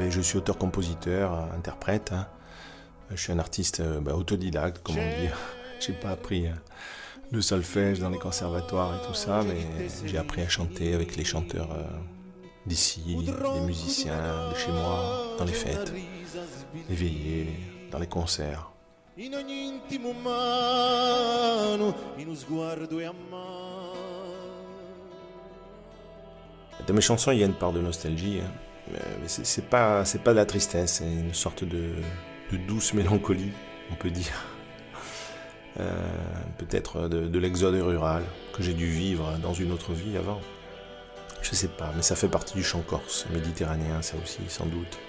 Je suis auteur-compositeur, interprète. Hein. Je suis un artiste autodidacte, comme on dit. J'ai pas appris le solfège dans les conservatoires et tout ça, mais j'ai appris à chanter avec les chanteurs d'ici, les musiciens de chez moi, dans les fêtes, les veillées, dans les concerts. Dans mes chansons, il y a une part de nostalgie, hein. Mais c'est pas de la tristesse, c'est une sorte de douce mélancolie, on peut dire. Peut-être de l'exode rural que j'ai dû vivre dans une autre vie avant. Je sais pas, mais ça fait partie du chant corse, méditerranéen, ça aussi, sans doute.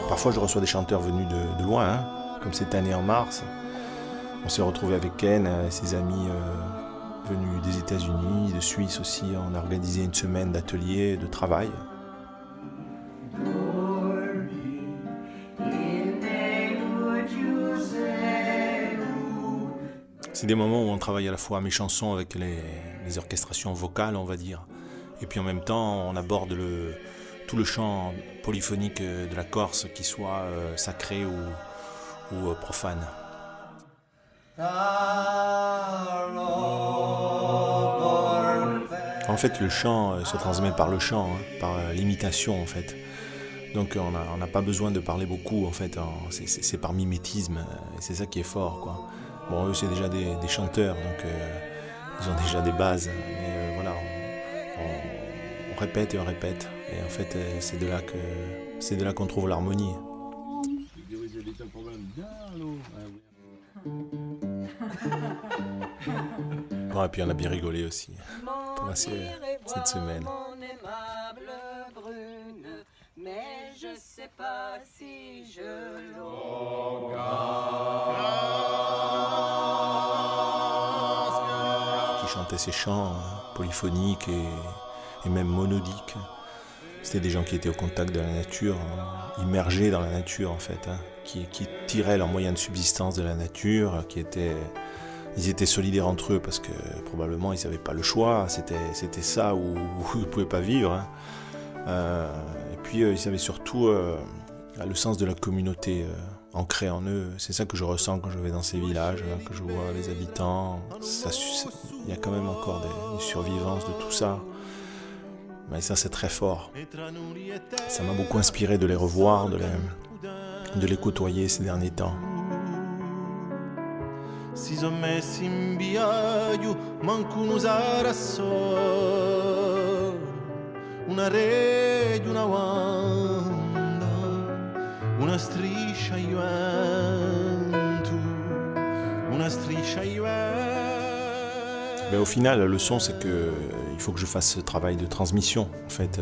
Parfois je reçois des chanteurs venus de loin, hein, comme cette année en mars. On s'est retrouvé avec Ken et ses amis venus des États-Unis, de Suisse aussi. On a organisé une semaine d'ateliers, de travail. C'est des moments où on travaille à la fois mes chansons avec les orchestrations vocales, on va dire, et puis en même temps on aborde tout le chant polyphonique de la Corse, qu'il soit sacré ou profane. En fait, le chant se transmet par le chant, hein, par l'imitation en fait. Donc on n'a pas besoin de parler beaucoup en fait, c'est par mimétisme, et c'est ça qui est fort, quoi. Bon, eux c'est déjà des chanteurs, donc ils ont déjà des bases, mais voilà, on répète et on répète, et en fait c'est de là qu'on trouve l'harmonie. Bon, et puis on a bien rigolé aussi pendant cette semaine. Mais je sais pas si je qui chantait ces chants polyphoniques et même monodiques. C'était des gens qui étaient au contact de la nature, immergés dans la nature en fait, hein, qui tiraient leurs moyens de subsistance de la nature, ils étaient solidaires entre eux parce que probablement ils n'avaient pas le choix, c'était ça où ils ne pouvaient pas vivre, hein. Et puis ils avaient surtout le sens de la communauté ancré en eux. C'est ça que je ressens quand je vais dans ces villages, hein, que je vois les habitants. Il y a quand même encore des survivances de tout ça. Mais ça c'est très fort. Ça m'a beaucoup inspiré de les revoir, de les côtoyer ces derniers temps. Si son messi in biaio, manco un'usara sol. Una rete, una wanda, una striscia ai vento, una striscia ai vento. Au final, la leçon, c'est que il faut que je fasse ce travail de transmission, en fait,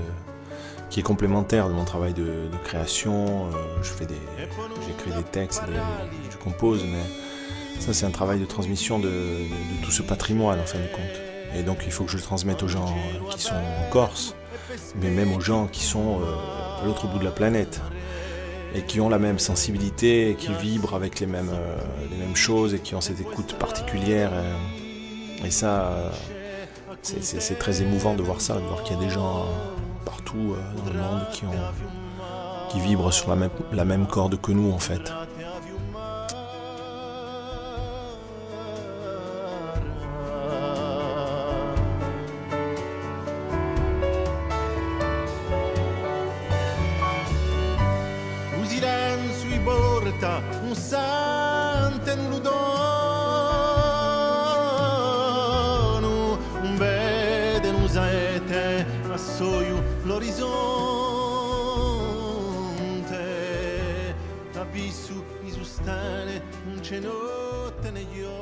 qui est complémentaire de mon travail de création. J'écris des textes, je compose, mais ça, c'est un travail de transmission de tout ce patrimoine, en fin de compte. Et donc, il faut que je le transmette aux gens qui sont en Corse, mais même aux gens qui sont à l'autre bout de la planète, et qui ont la même sensibilité, et qui vibrent avec les mêmes choses, et qui ont cette écoute particulière. Et ça, c'est très émouvant de voir ça, de voir qu'il y a des gens partout dans le monde qui vibrent sur la même corde que nous, en fait. Un sante nudono, un vede un saete a soio l'orizzonte, abisso mi sustane un cenotte negli occhi.